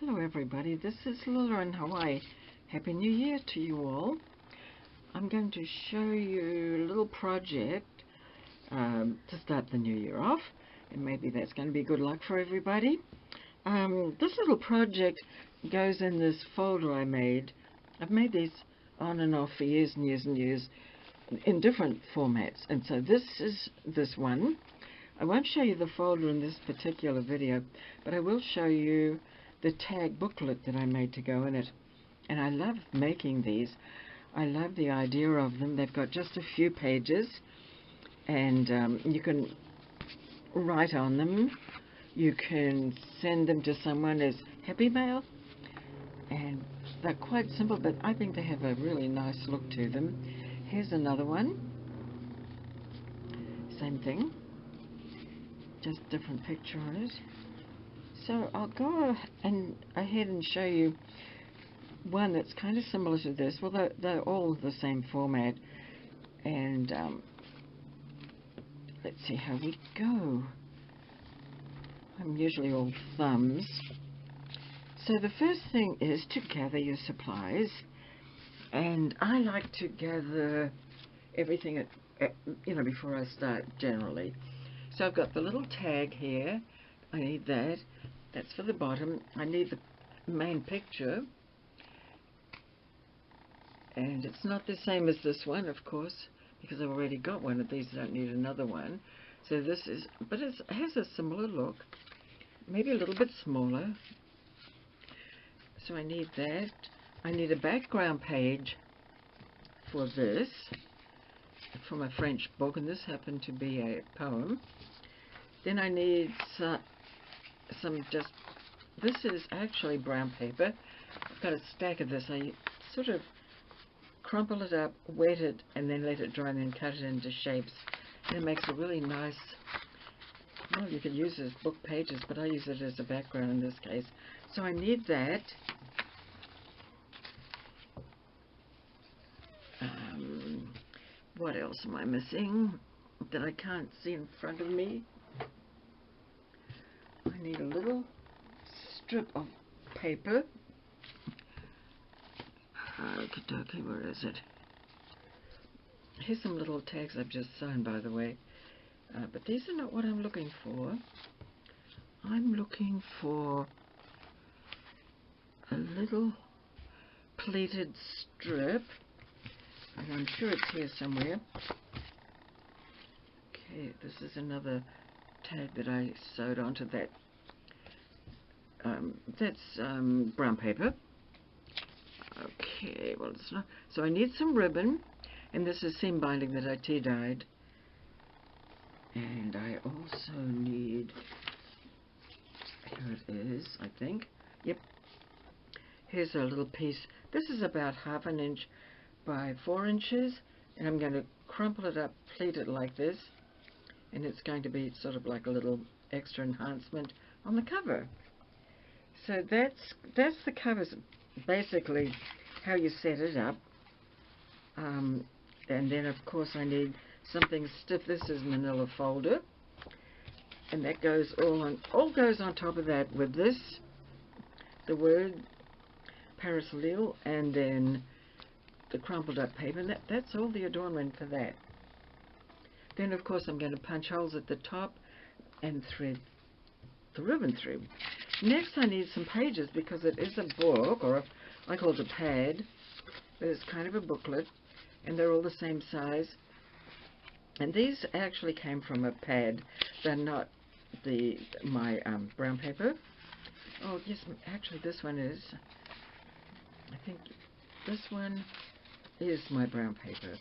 Hello everybody, this is Lila in Hawaii. Happy New Year to you all. I'm going to show you a little project to start the new year off, and maybe that's going to be good luck for everybody. This little project goes in this folder I made. I've made these on and off for years and years and years in different formats, and so this is this one. I won't show you the folder in this particular video, but I will show you the tag booklet that I made to go in it. And I love making these. I love the idea of them. They've got just a few pages, and you can write on them. You can send them to someone as happy mail, and they're quite simple, but I think they have a really nice look to them. Here's another one. Same thing, just different picture on it. So I'll go ahead and show you one that's kind of similar to this. Well, they're all the same format. And let's see how we go. I'm usually all thumbs. So the first thing is to gather your supplies. And I like to gather everything before I start generally. So I've got the little tag here. I need that. That's for the bottom. I need the main picture. And it's not the same as this one, of course, because I've already got one of these. I don't need another one. So this is, but it has a similar look. Maybe a little bit smaller. So I need that. I need a background page for this, from a French book, and this happened to be a poem. Then I need this is actually brown paper. I've got a stack of this. I sort of crumple it up, wet it, and then let it dry, and then cut it into shapes. And it makes a really nice, well, you could use it as book pages, but I use it as a background in this case. So I need that. What else am I missing that I can't see in front of me? I need a little strip of paper. Okey-dokey, where is it? Here's some little tags I've just sewn, by the way. But these are not what I'm looking for. I'm looking for a little pleated strip. And I'm sure it's here somewhere. Okay, this is another tag that I sewed onto that. That's brown paper. Okay, well, it's not. So I need some ribbon, and this is seam binding that I tea-dyed. And I also need, here it is, I think. Yep. Here's a little piece. This is about 1/2 inch by 4 inches, and I'm going to crumple it up, pleat it like this, and it's going to be sort of like a little extra enhancement on the cover. So that's the cover, basically how you set it up. And then of course I need something stiff. This is manila folder, and that goes all goes on top of that with this, the word Paris Lille, and then the crumpled up paper, and that's all the adornment for that. Then of course I'm going to punch holes at the top and thread the ribbon through. Next I need some pages, because it is a book, or I call it a pad, but it's kind of a booklet, and they're all the same size. And these actually came from a pad. They're not my brown paper. Oh yes, actually this one is. I think this one is my brown paper.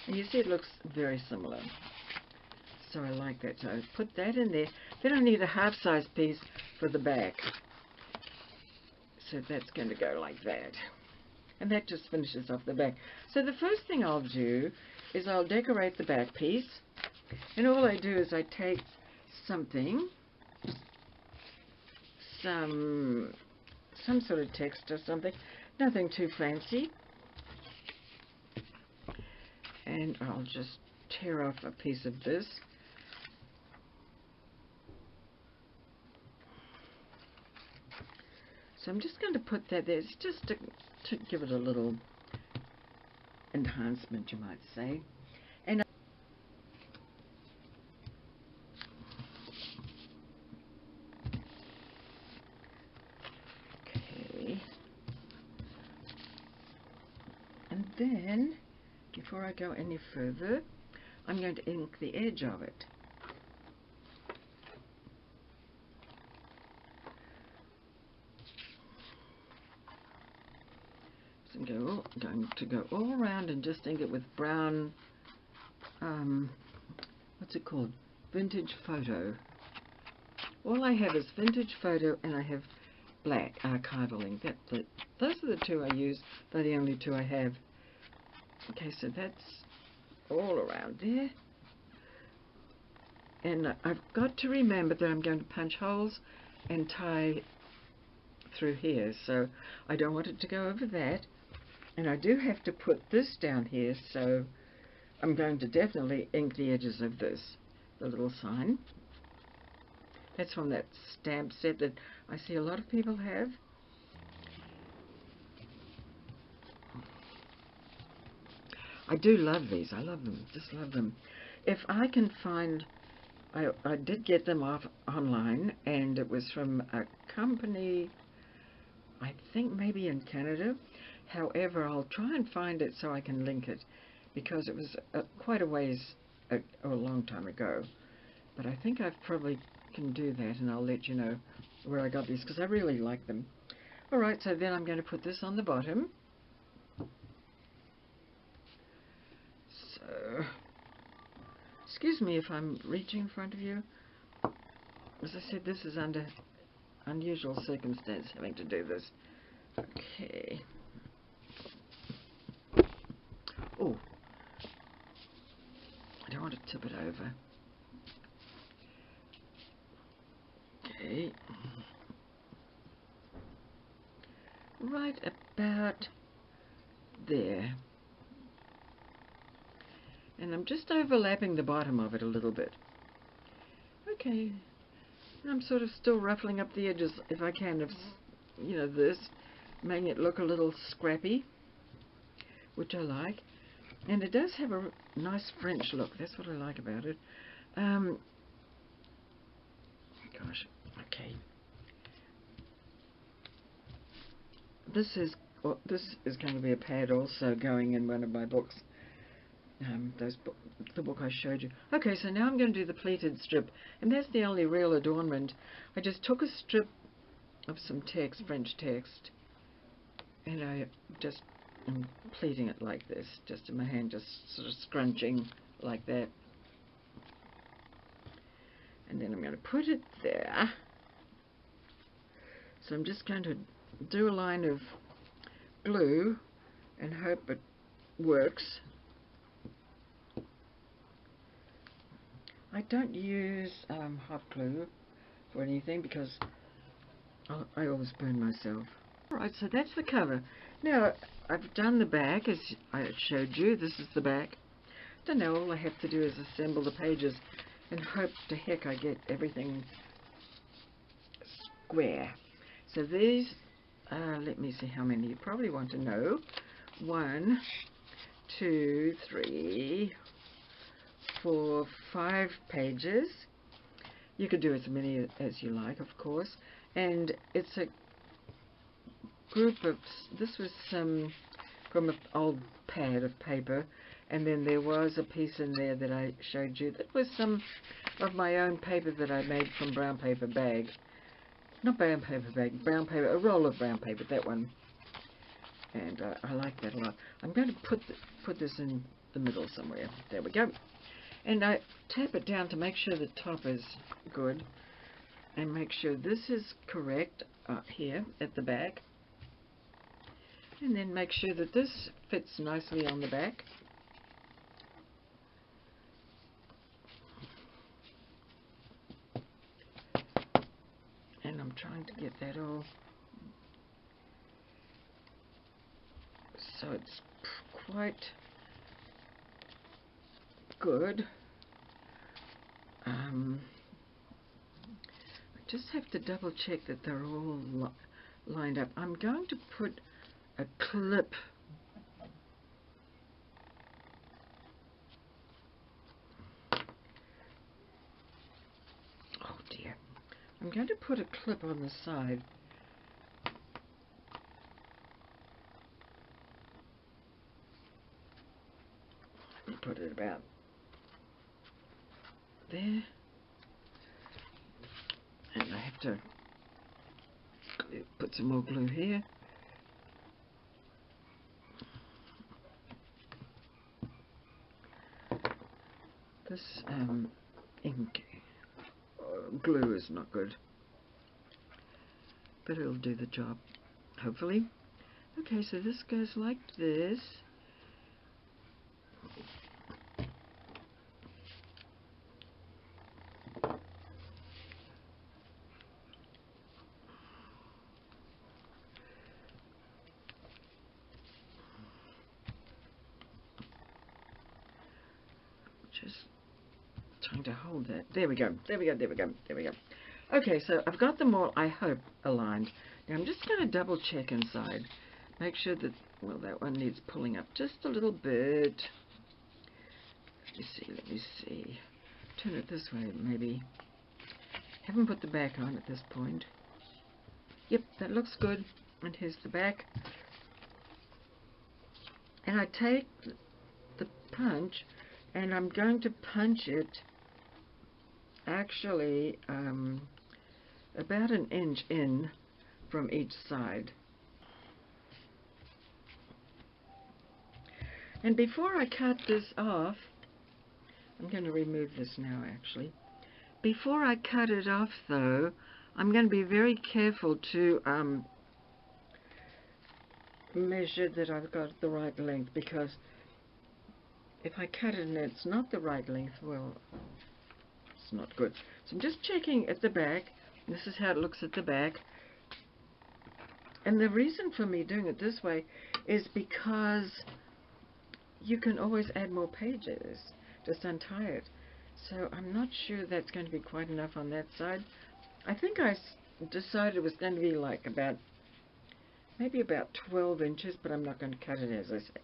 And you see it looks very similar. So I like that. So I put that in there. Then I need a half-size piece for the back. So that's going to go like that. And that just finishes off the back. So the first thing I'll do is I'll decorate the back piece. And all I do is I take something, some sort of text or something, nothing too fancy. And I'll just tear off a piece of this. So I'm just going to put that there. It's just to give it a little enhancement, you might say. And okay. And then, before I go any further, I'm going to ink the edge of it. So I'm going to go all around and just ink it with brown, what's it called? Vintage Photo. All I have is Vintage Photo, and I have black archival ink. Those are the two I use. They're the only two I have. Okay, so that's all around there. And I've got to remember that I'm going to punch holes and tie through here, so I don't want it to go over that. And I do have to put this down here, so I'm going to definitely ink the edges of this, the little sign. That's from that stamp set that I see a lot of people have. I do love these. I love them. Just love them. If I can find, I did get them off online, and it was from a company, I think maybe in Canada. However, I'll try and find it so I can link it, because it was quite a ways, a long time ago. But I think I probably can do that, and I'll let you know where I got these, because I really like them. Alright, so then I'm going to put this on the bottom. So, excuse me if I'm reaching in front of you. As I said, this is under unusual circumstances having to do this. Okay. Oh, I don't want to tip it over. Okay. Right about there. And I'm just overlapping the bottom of it a little bit. Okay. I'm sort of still ruffling up the edges if I can of, you know, this, making it look a little scrappy, which I like. And it does have a nice French look. That's what I like about it. Gosh, okay. This is going to be a pad also going in one of my books. The book I showed you. Okay, so now I'm going to do the pleated strip, and that's the only real adornment. I just took a strip of some text, French text, and I just am pleating it like this, just in my hand, just sort of scrunching like that. And then I'm going to put it there. So I'm just going to do a line of glue and hope it works. I don't use hot glue for anything because I always burn myself. Alright, so that's the cover. Now, I've done the back as I showed you. This is the back. So now all I have to do is assemble the pages and hope to heck I get everything square. So these, let me see how many you probably want to know. 1, 2, 3, 4, 5 pages. You could do as many as you like, of course. And it's a group of, this was some from an old pad of paper, and then there was a piece in there that I showed you that was some of my own paper that I made from brown paper bag. Not brown paper bag, brown paper, a roll of brown paper, that one. And I like that a lot. I'm going to put this in the middle somewhere. There we go. And I tap it down to make sure the top is good, and make sure this is correct here at the back, and then make sure that this fits nicely on the back. And I'm trying to get that all so it's quite good. I just have to double check that they're all lined up. I'm going to put a clip oh dear. I'm going to put a clip on the side. Let me put it about there. And I have to put some more glue here. This ink glue is not good, but it'll do the job, hopefully. Okay, so this goes like this. Just trying to hold that. There we go. There we go. There we go. There we go. Okay, so I've got them all, I hope, aligned. Now I'm just going to double check inside. Make sure that, well, that one needs pulling up just a little bit. Let me see, let me see. Turn it this way, maybe. Haven't put the back on at this point. Yep, that looks good. And here's the back. And I take the punch, and I'm going to punch it actually about an inch in from each side. And before I cut this off, I'm going to remove this now actually. Before I cut it off though, I'm going to be very careful to measure that I've got the right length, because if I cut it and it's not the right length, well, it's not good. So I'm just checking at the back. This is how it looks at the back. And the reason for me doing it this way is because you can always add more pages. Just untie it. So I'm not sure that's going to be quite enough on that side. I think I decided it was going to be like about, maybe about 12 inches, but I'm not going to cut it as I say.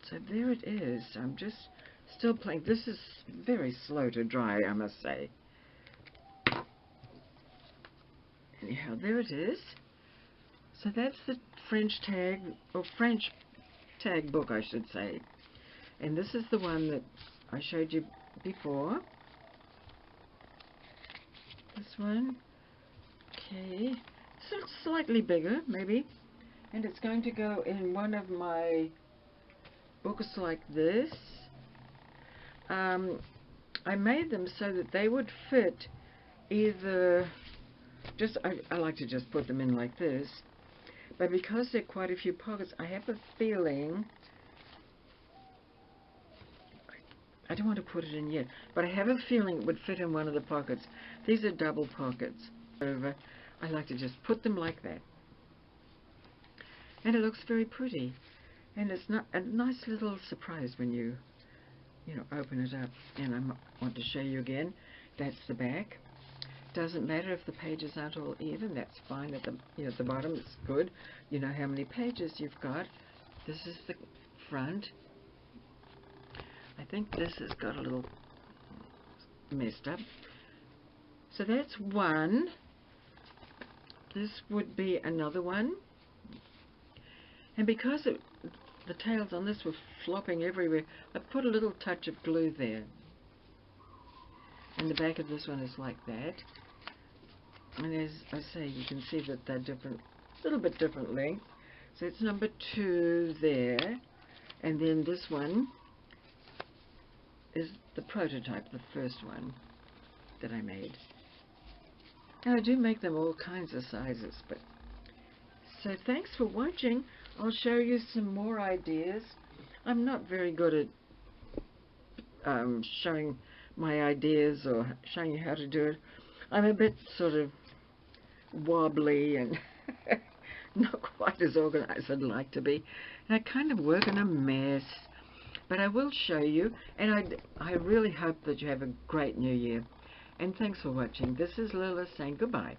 So there it is. I'm just still playing. This is very slow to dry, I must say. Anyhow, there it is. So that's the French tag, or French tag book, I should say. And this is the one that I showed you before. This one. Okay. This looks slightly bigger, maybe. And it's going to go in one of my books like this. I made them so that they would fit either, just I like to just put them in like this, but because there are quite a few pockets, I have a feeling, I don't want to put it in yet, but I have a feeling it would fit in one of the pockets. These are double pockets. I like to just put them like that, and it looks very pretty. And it's not a nice little surprise when you know, open it up. And I want to show you again. That's the back. Doesn't matter if the pages aren't all even. That's fine. At the at the bottom, it's good. You know how many pages you've got. This is the front. I think this has got a little messed up. So that's one. This would be another one. And because the tails on this were flopping everywhere, I put a little touch of glue there. And the back of this one is like that. And as I say, you can see that they're different, a little bit different length. So it's number 2 there. And then this one is the prototype, the first one that I made. And I do make them all kinds of sizes. But so thanks for watching. I'll show you some more ideas. I'm not very good at showing my ideas or showing you how to do it. I'm a bit sort of wobbly and not quite as organized as I'd like to be. And I kind of work in a mess. But I will show you, and I really hope that you have a great new year. And thanks for watching. This is Lila saying goodbye.